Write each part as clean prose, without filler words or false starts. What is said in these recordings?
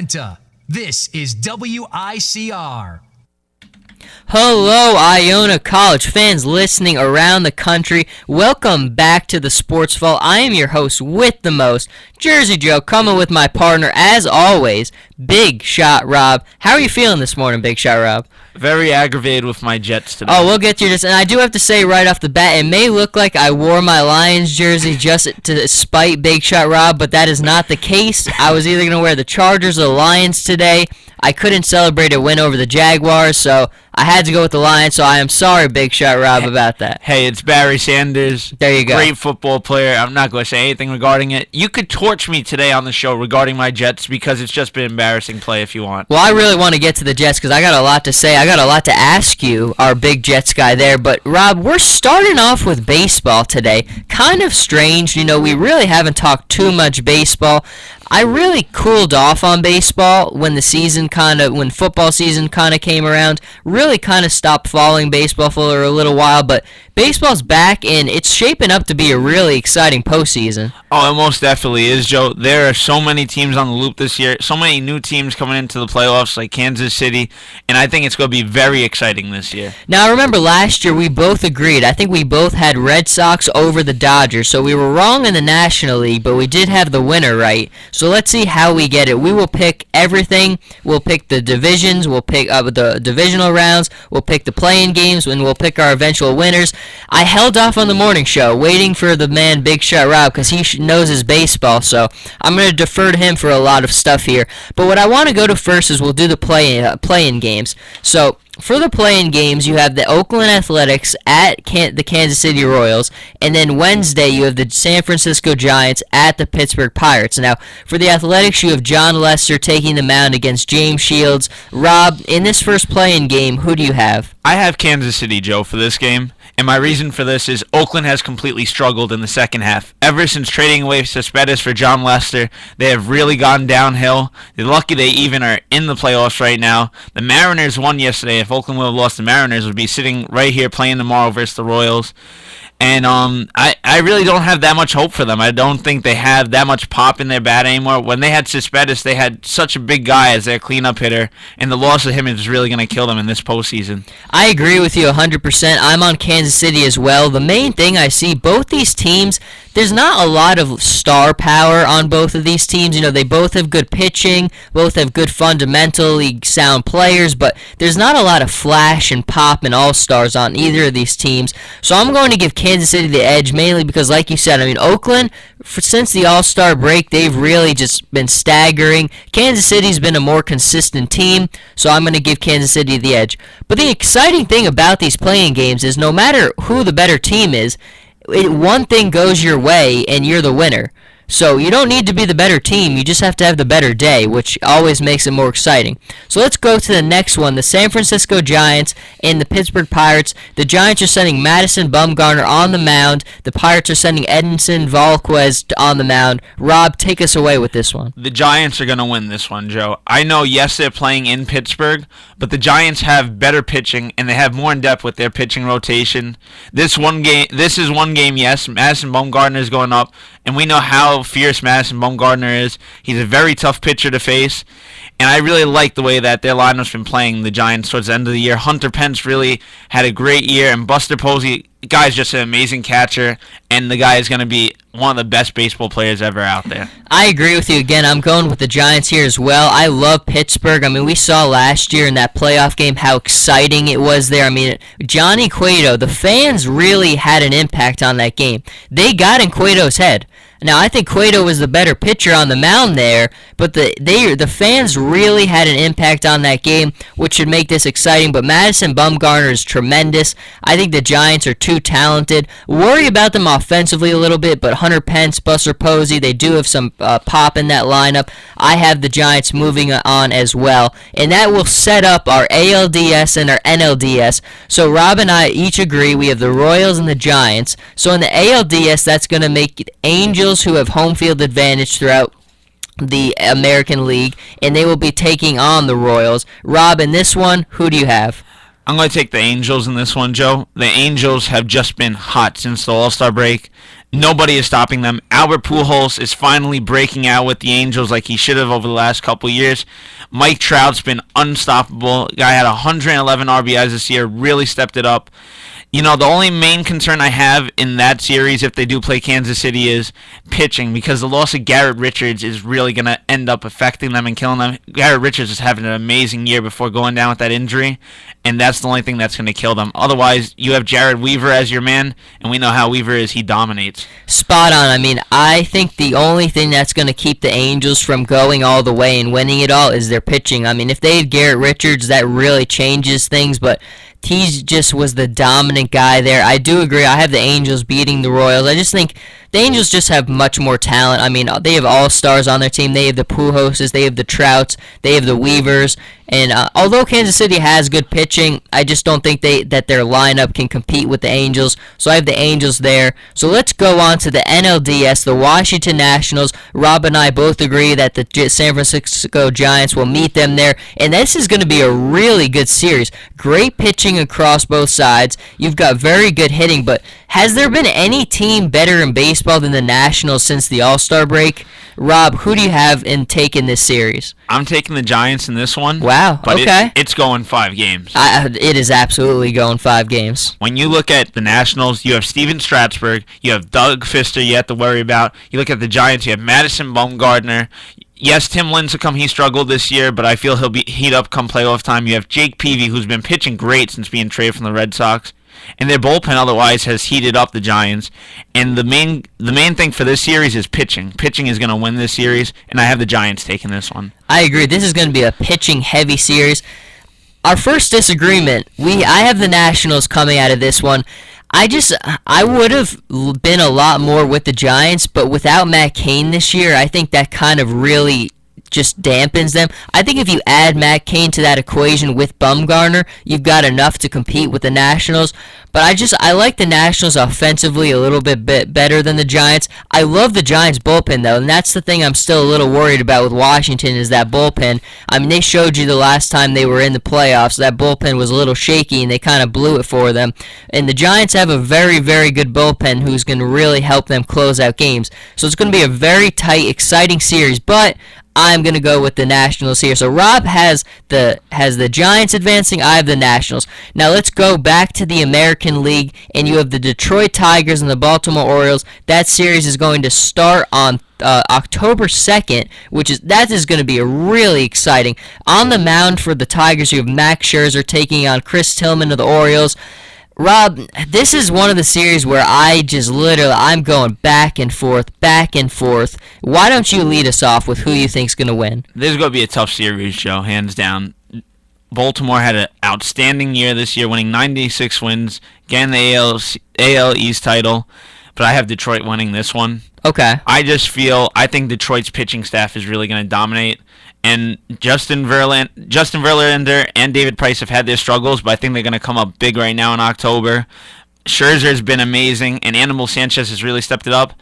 Uinta. This is WICR. Hello, Iona College fans listening around the country. Welcome back to the Sports Vault. I am your host with the most, Jersey Joe, coming with my partner, as always, Big Shot Rob. How are you feeling this morning, Big Shot Rob? Very aggravated with my Jets today. Oh, we'll get to this. And I do have to say right off the bat, it may look like I wore my Lions jersey just to spite Big Shot Rob, but that is not the case. I was either going to wear the Chargers or the Lions today. I couldn't celebrate a win over the Jaguars, so I had to go with the Lions, so I am sorry, Big Shot Rob, about that. Hey, it's Barry Sanders. There you go. Great football player. I'm not going to say anything regarding it. You could torch me today on the show regarding my Jets because it's just been embarrassing play if you want. Well, I really want to get to the Jets because I got a lot to say. I got a lot to ask you, our big Jets guy there. But, Rob, we're starting off with baseball today. Kind of strange. You know, we really haven't talked too much baseball. I really cooled off on baseball when when football season kind of came around. Really kind of stopped following baseball for a little while, but baseball's back and it's shaping up to be a really exciting postseason. Oh, it most definitely is, Joe. There are so many teams on the loop this year, so many new teams coming into the playoffs like Kansas City, and I think it's going to be very exciting this year. Now, I remember last year we both agreed. I think we both had Red Sox over the Dodgers, so we were wrong in the National League, but we did have the winner right. So let's see how we get it. We will pick everything. We'll pick the divisions. We'll pick the divisional rounds. We'll pick the play-in games, and we'll pick our eventual winners. I held off on the morning show, waiting for the man Big Shot Rob, because he knows his baseball, so I'm going to defer to him for a lot of stuff here. But what I want to go to first is we'll do the play-in games. So for the play-in games, you have the Oakland Athletics at the Kansas City Royals, and then Wednesday you have the San Francisco Giants at the Pittsburgh Pirates. Now, for the Athletics, you have John Lester taking the mound against James Shields. Rob, in this first play-in game, who do you have? I have Kansas City, Joe, for this game. And my reason for this is Oakland has completely struggled in the second half. Ever since trading away Cespedes for John Lester, they have really gone downhill. They're lucky they even are in the playoffs right now. The Mariners won yesterday. If Oakland would have lost, the Mariners would be sitting right here playing tomorrow versus the Royals. And I really don't have that much hope for them. I don't think they have that much pop in their bat anymore. When they had Cespedes, they had such a big guy as their cleanup hitter, and the loss of him is really going to kill them in this postseason. I agree with you 100%. I'm on Kansas City as well. The main thing I see, both these teams, there's not a lot of star power on both of these teams. You know, they both have good pitching, both have good fundamentally sound players, but there's not a lot of flash and pop and all-stars on either of these teams. So I'm going to give Kansas City the edge, mainly because, like you said, I mean, Oakland, since the All-Star break, they've really just been staggering. Kansas City's been a more consistent team, so I'm going to give Kansas City the edge. But the exciting thing about these playing games is no matter who the better team is, one thing goes your way and you're the winner. So you don't need to be the better team, you just have to have the better day, which always makes it more exciting. So let's go to the next one, the San Francisco Giants and the Pittsburgh Pirates. The Giants are sending Madison Bumgarner on the mound. The Pirates are sending Edinson Volquez on the mound. Rob, take us away with this one. The Giants are going to win this one, Joe. I know, yes, they're playing in Pittsburgh, but the Giants have better pitching, and they have more in depth with their pitching rotation. This is one game, yes, Madison Bumgarner is going up, and we know how fierce Madison Bumgarner is. He's a very tough pitcher to face, and I really like the way that their lineup's been playing the Giants towards the end of the year. Hunter Pence really had a great year, and Buster Posey, the guy's just an amazing catcher, and the guy is going to be one of the best baseball players ever out there. I agree with you again. I'm going with the Giants here as well. I love Pittsburgh. I mean, we saw last year in that playoff game how exciting it was there. I mean, Johnny Cueto, the fans really had an impact on that game. They got in Cueto's head. Now, I think Cueto was the better pitcher on the mound there, but the fans really had an impact on that game, which should make this exciting. But Madison Bumgarner is tremendous. I think the Giants are too talented. Worry about them offensively a little bit, but Hunter Pence, Buster Posey, they do have some pop in that lineup. I have the Giants moving on as well, and that will set up our ALDS and our NLDS. So Rob and I each agree we have the Royals and the Giants. So in the ALDS, that's going to make Angels, who have home field advantage throughout the American League, and they will be taking on the Royals. Rob, in this one, who do you have? I'm going to take the Angels in this one, Joe. The Angels have just been hot since the All-Star break. Nobody is stopping them. Albert Pujols is finally breaking out with the Angels like he should have over the last couple years. Mike Trout's been unstoppable. Guy had 111 RBIs this year, really stepped it up. You know, the only main concern I have in that series, if they do play Kansas City, is pitching, because the loss of Garrett Richards is really going to end up affecting them and killing them. Garrett Richards is having an amazing year before going down with that injury, and that's the only thing that's going to kill them. Otherwise, you have Jared Weaver as your man, and we know how Weaver is. He dominates. Spot on. I mean, I think the only thing that's going to keep the Angels from going all the way and winning it all is their pitching. I mean, if they had Garrett Richards, that really changes things, but he just was the dominant guy there. I do agree. I have the Angels beating the Royals. I just think the Angels just have much more talent. I mean, they have all-stars on their team. They have the Pujoses, they have the Trouts, they have the Weavers. And although Kansas City has good pitching, I just don't think that their lineup can compete with the Angels. So I have the Angels there. So let's go on to the NLDS, the Washington Nationals. Rob and I both agree that the San Francisco Giants will meet them there. And this is going to be a really good series. Great pitching across both sides. You've got very good hitting, but has there been any team better in baseball than the Nationals since the All-Star break? Rob, who do you have in taking this series? I'm taking the Giants in this one. Wow, but okay. It's going 5 games. It is absolutely going 5 games. When you look at the Nationals, you have Steven Strasburg, you have Doug Fister you have to worry about. You look at the Giants, you have Madison Bumgarner. Yes, Tim Lincecum, he struggled this year, but I feel he'll be heat up come playoff time. You have Jake Peavy, who's been pitching great since being traded from the Red Sox. And their bullpen otherwise has heated up the Giants. And the main thing for this series is pitching. Pitching is going to win this series, and I have the Giants taking this one. I agree. This is going to be a pitching-heavy series. Our first disagreement, I have the Nationals coming out of this one. I would have been a lot more with the Giants, but without Matt Cain this year, I think that kind of really just dampens them. I think if you add Matt Cain to that equation with Bumgarner, you've got enough to compete with the Nationals. But I like the Nationals offensively a little bit better than the Giants. I love the Giants bullpen though, and that's the thing I'm still a little worried about with Washington is that bullpen. I mean, they showed you the last time they were in the playoffs, that bullpen was a little shaky and they kind of blew it for them. And the Giants have a very, very good bullpen who's going to really help them close out games. So it's going to be a very tight, exciting series, but I'm going to go with the Nationals here. So Rob has the Giants advancing. I have the Nationals. Now let's go back to the American League, and you have the Detroit Tigers and the Baltimore Orioles. That series is going to start on October 2nd, that is going to be really exciting. On the mound for the Tigers, you have Max Scherzer taking on Chris Tillman of the Orioles. Rob, this is one of the series where I'm going back and forth. Why don't you lead us off with who you think's going to win? This is going to be a tough series, Joe, hands down. Baltimore had an outstanding year this year, winning 96 wins, getting the AL East title, but I have Detroit winning this one. Okay. I think Detroit's pitching staff is really going to dominate. And Justin Verlander and David Price have had their struggles, but I think they're going to come up big right now in October. Scherzer's been amazing, and Anibal Sanchez has really stepped it up.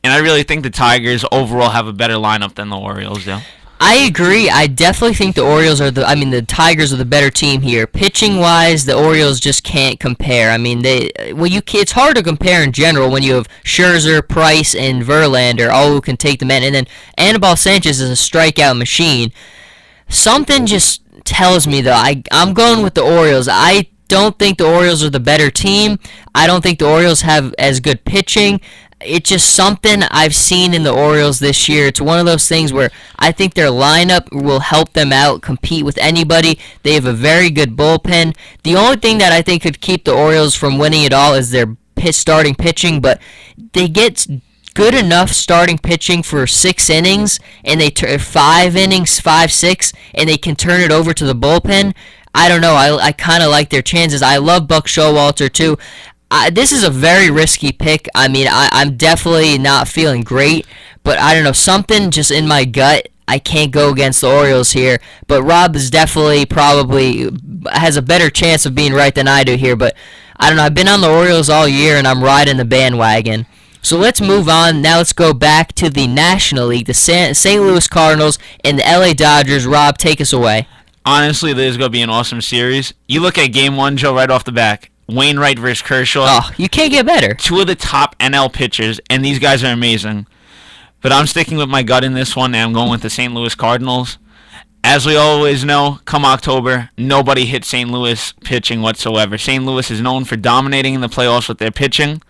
And I really think the Tigers overall have a better lineup than the Orioles do. I agree. I definitely think the Tigers are the better team here. Pitching-wise, the Orioles just can't compare. I mean, it's hard to compare in general when you have Scherzer, Price, and Verlander, all who can take the man. And then Anibal Sanchez is a strikeout machine. Something just tells me, though, I'm going with the Orioles. I don't think the Orioles are the better team. I don't think the Orioles have as good pitching. It's just something I've seen in the Orioles this year. It's one of those things where I think their lineup will help them out, compete with anybody. They have a very good bullpen. The only thing that I think could keep the Orioles from winning it all is their starting pitching, but they get good enough starting pitching for 6 innings, and they 5 innings, 5-6, and they can turn it over to the bullpen. I don't know. I kind of like their chances. I love Buck Showalter, too. This is a very risky pick. I mean, I'm definitely not feeling great, but I don't know, something just in my gut. I can't go against the Orioles here, but Rob is probably has a better chance of being right than I do here, but I don't know. I've been on the Orioles all year, and I'm riding the bandwagon. So let's move on. Now let's go back to the National League, the St. Louis Cardinals and the LA Dodgers. Rob, take us away. Honestly, this is going to be an awesome series. You look at Game 1, Joe, right off the back. Wainwright versus Kershaw. Oh, you can't get better. Two of the top NL pitchers, and these guys are amazing. But I'm sticking with my gut in this one, and I'm going with the St. Louis Cardinals. As we always know, come October, nobody hits St. Louis pitching whatsoever. St. Louis is known for dominating in the playoffs with their pitching.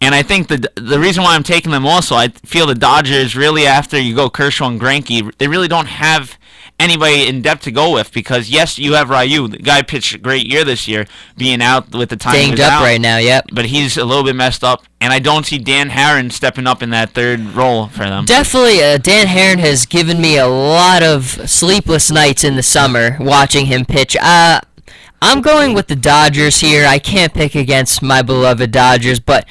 And I think the reason why I'm taking them also, I feel the Dodgers really, after you go Kershaw and Greinke, they really don't have anybody in depth to go with, because yes, you have Ryu. The guy pitched a great year this year, being out with the time he was Dinged up out, right now, yep. but he's a little bit messed up, and I don't see Dan Herron stepping up in that third role for them. Definitely, Dan Herron has given me a lot of sleepless nights in the summer watching him pitch. I'm going with the Dodgers here. I can't pick against my beloved Dodgers, but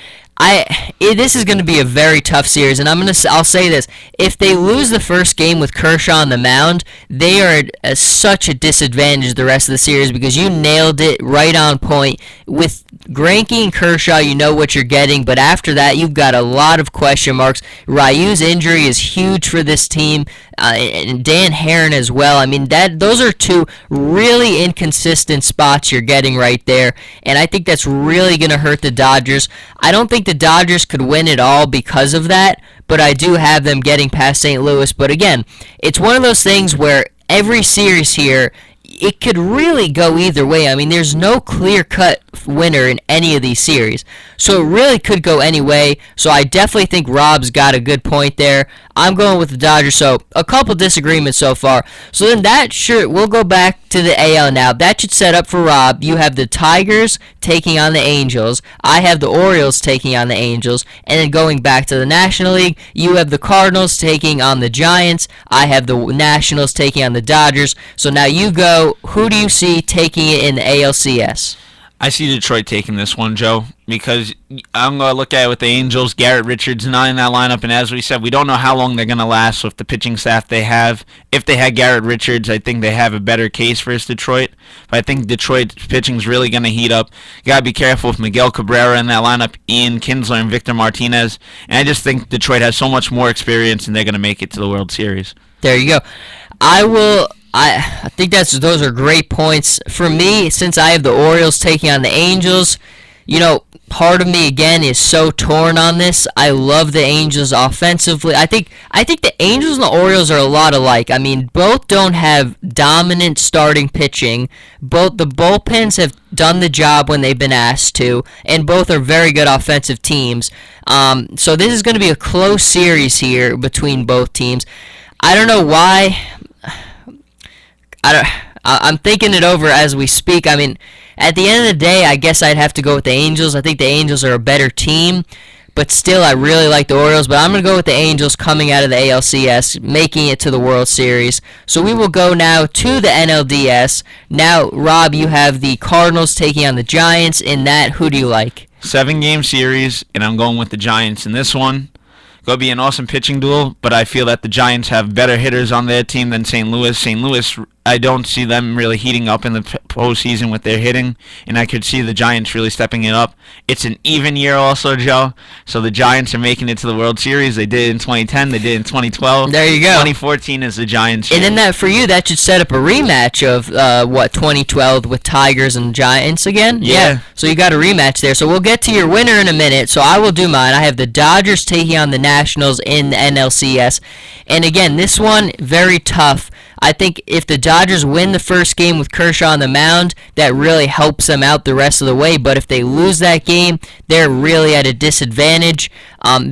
this is going to be a very tough series, and I'll say this: if they lose the first game with Kershaw on the mound, they are at such a disadvantage the rest of the series, because you nailed it right on point. With Greinke and Kershaw, you know what you're getting, but after that, you've got a lot of question marks. Ryu's injury is huge for this team, and Dan Herron as well. I mean, those are two really inconsistent spots you're getting right there, and I think that's really going to hurt the Dodgers. I don't think the Dodgers could win it all because of that, but I do have them getting past St. Louis. But again, it's one of those things where every series here, it could really go either way. I mean, there's no clear-cut winner in any of these series, so it really could go any way. So I definitely think Rob's got a good point there. I'm going with the Dodgers, so a couple disagreements so far. So then we'll go back to the AL now. That should set up for Rob. You have the Tigers taking on the Angels. I have the Orioles taking on the Angels. And then going back to the National League, you have the Cardinals taking on the Giants. I have the Nationals taking on the Dodgers. So now you go. Who do you see taking it in the ALCS? I see Detroit taking this one, Joe, because I'm going to look at it with the Angels. Garrett Richards not in that lineup, and as we said, we don't know how long they're going to last with the pitching staff they have. If they had Garrett Richards, I think they have a better case versus Detroit, but I think Detroit's pitching is really going to heat up. You got to be careful with Miguel Cabrera in that lineup, Ian Kinsler and Victor Martinez, and I just think Detroit has so much more experience, and they're going to make it to the World Series. There you go. I think those are great points. For me, since I have the Orioles taking on the Angels, part of me again is so torn on this. I love the Angels offensively. I think the Angels and the Orioles are a lot alike. I mean, both don't have dominant starting pitching. Both the bullpens have done the job when they've been asked to, and both are very good offensive teams. So this is going to be a close series here between both teams. I don't know why. I'm thinking it over as we speak. I mean, at the end of the day, I guess I'd have to go with the Angels. I think the Angels are a better team, but still, I really like the Orioles. But I'm going to go with the Angels coming out of the ALCS, making it to the World Series. So we will go now to the NLDS. Now, Rob, you have the Cardinals taking on the Giants. In that, who do you like? 7-game series, and I'm going with the Giants in this one. Going to be an awesome pitching duel, but I feel that the Giants have better hitters on their team than St. Louis. St. Louis, I don't see them really heating up in the postseason with their hitting, and I could see the Giants really stepping it up. It's an even year also, Joe, so the Giants are making it to the World Series. They did it in 2010. They did it in 2012. There you go. 2014 is the Giants. And then that should set up a rematch of 2012 with Tigers and Giants again? Yeah. So you got a rematch there. So we'll get to your winner in a minute. So I will do mine. I have the Dodgers taking on the Nationals in the NLCS. And again, this one, very tough. I think if the Dodgers win the first game with Kershaw on the mound, that really helps them out the rest of the way. But if they lose that game, they're really at a disadvantage.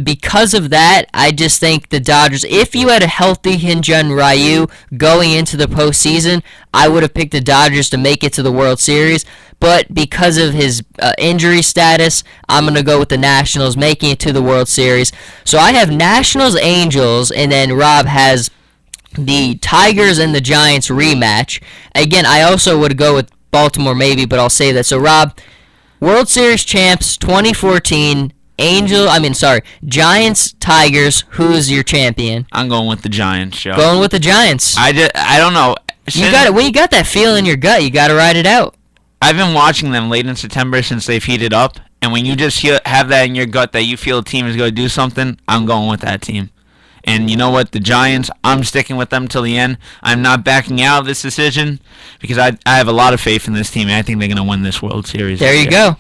Because of that, I just think the Dodgers, if you had a healthy Hyun-Jin Ryu going into the postseason, I would have picked the Dodgers to make it to the World Series. But because of his injury status, I'm going to go with the Nationals making it to the World Series. So I have Nationals-Angels, and then Rob has the Tigers and the Giants rematch. Again, I also would go with Baltimore maybe, but I'll say that. So, Rob, World Series champs 2014, Giants, Tigers, who's your champion? I'm going with the Giants, Joe. Going with the Giants. I don't know. When you got that feel in your gut, you got to ride it out. I've been watching them late in September since they've heated up, and when you just have that in your gut that you feel a team is going to do something, I'm going with that team. And you know what? The Giants, I'm sticking with them till the end. I'm not backing out of this decision because I have a lot of faith in this team, and I think they're going to win this World Series. There you go.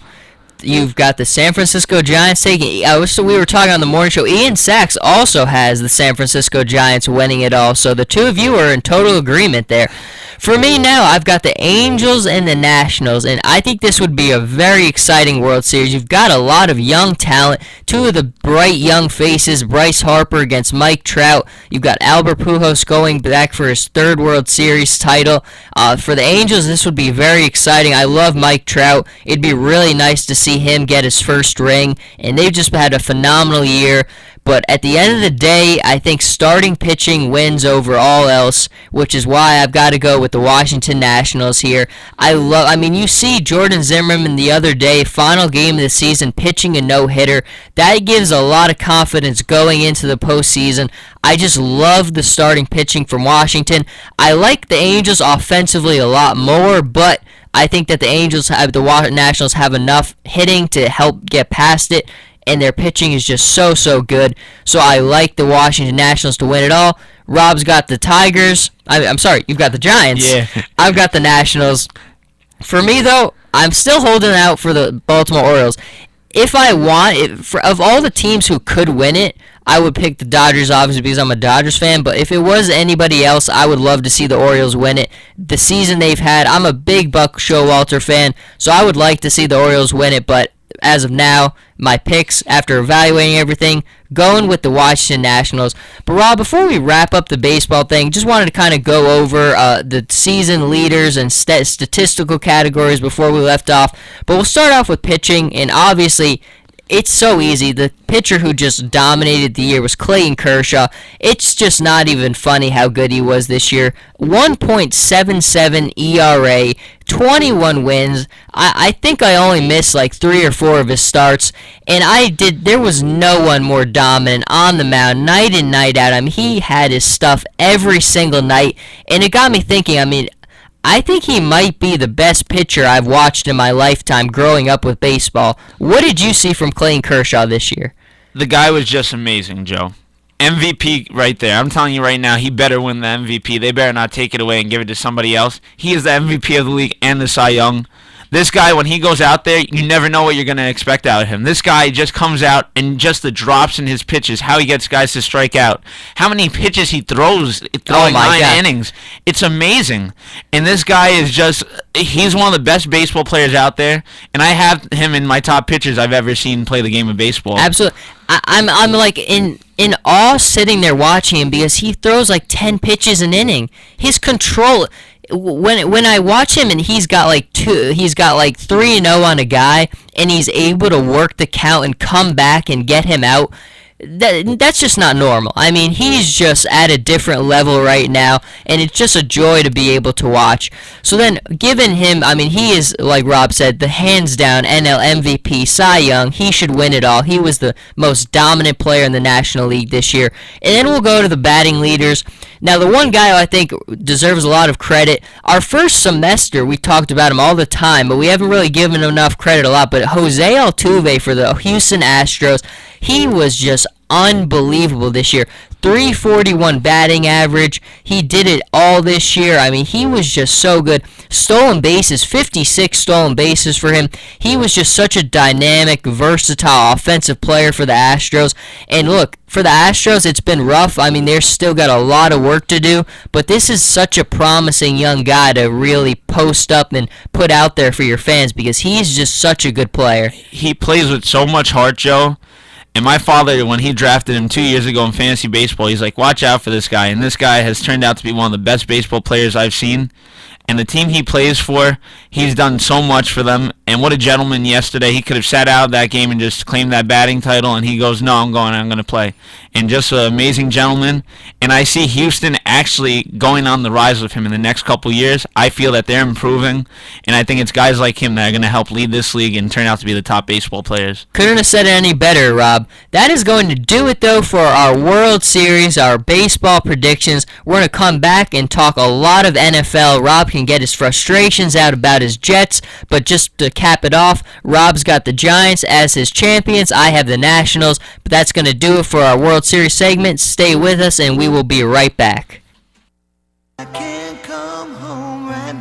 You've got the San Francisco Giants taking. So we were talking on the morning show. Ian Sachs also has the San Francisco Giants winning it all. So the two of you are in total agreement there. For me now, I've got the Angels and the Nationals, and I think this would be a very exciting World Series. You've got a lot of young talent, two of the bright young faces, Bryce Harper against Mike Trout. You've got Albert Pujols going back for his third World Series title. For the Angels, this would be very exciting. I love Mike Trout. It'd be really nice to see him get his first ring, and they've just had a phenomenal year. But at the end of the day, I think starting pitching wins over all else, which is why I've got to go with the Washington Nationals here. I mean, you see Jordan Zimmerman the other day, final game of the season, pitching a no-hitter. That gives a lot of confidence going into the postseason. I just love the starting pitching from Washington. I like the Angels offensively a lot more, but I think that the Nationals have enough hitting to help get past it, and their pitching is just so good. So I like the Washington Nationals to win it all. Rob's got the Tigers. I'm sorry, you've got the Giants. Yeah. I've got the Nationals. For me, though, I'm still holding out for the Baltimore Orioles. If I want it, of all the teams who could win it, I would pick the Dodgers, obviously, because I'm a Dodgers fan. But if it was anybody else, I would love to see the Orioles win it. The season they've had, I'm a big Buck Showalter fan, so I would like to see the Orioles win it. But as of now, my picks, after evaluating everything, going with the Washington Nationals. But Rob, before we wrap up the baseball thing, just wanted to kind of go over the season leaders and statistical categories before we left off. But we'll start off with pitching, and obviously, it's so easy. The pitcher who just dominated the year was Clayton Kershaw. It's just not even funny how good he was this year. 1.77 ERA, 21 wins. I think I only missed like 3 or 4 of his starts, and there was no one more dominant on the mound night in, night out. I mean, he had his stuff every single night, and it got me thinking, I think he might be the best pitcher I've watched in my lifetime growing up with baseball. What did you see from Clayton Kershaw this year? The guy was just amazing, Joe. MVP right there. I'm telling you right now, he better win the MVP. They better not take it away and give it to somebody else. He is the MVP of the league and the Cy Young. This guy, when he goes out there, you never know what you're going to expect out of him. This guy just comes out and just the drops in his pitches, how he gets guys to strike out, how many pitches he throws, throwing 9 innings. It's amazing. And this guy is he's one of the best baseball players out there, and I have him in my top pitchers I've ever seen play the game of baseball. Absolutely. I'm like in awe sitting there watching him because he throws like 10 pitches an inning. His control, when I watch him and he's got like 3-0 on a guy and he's able to work the count and come back and get him out, that's just not normal. I mean, he's just at a different level right now, and it's just a joy to be able to watch. So then, given him, he is, like Rob said, the hands-down NL MVP, Cy Young. He should win it all. He was the most dominant player in the National League this year. And then we'll go to the batting leaders. Now, the one guy who I think deserves a lot of credit, our first semester, we talked about him all the time, but we haven't really given him enough credit a lot, but Jose Altuve for the Houston Astros, he was just unbelievable this year. 341 batting average. He did it all this year. He was just so good. Stolen bases, 56 stolen bases for him. He was just such a dynamic, versatile offensive player for the Astros. And look, for the Astros, it's been rough. They've still got a lot of work to do, but this is such a promising young guy to really post up and put out there for your fans because he's just such a good player. He plays with so much heart, Joe. And my father, when he drafted him 2 years ago in fantasy baseball, he's like, watch out for this guy. And this guy has turned out to be one of the best baseball players I've seen. And the team he plays for, he's done so much for them. And what a gentleman yesterday. He could have sat out that game and just claimed that batting title. And he goes, no, I'm going to play. And just an amazing gentleman. And I see Houston actually going on the rise with him in the next couple years. I feel that they're improving. And I think it's guys like him that are going to help lead this league and turn out to be the top baseball players. Couldn't have said it any better, Rob. That is going to do it, though, for our World Series, our baseball predictions. We're going to come back and talk a lot of NFL. Rob can can get his frustrations out about his Jets. But just to cap it off, Rob's got the Giants as his champions. I have the Nationals. But that's going to do it for our World Series segment. Stay with us, and we will be right back. I can't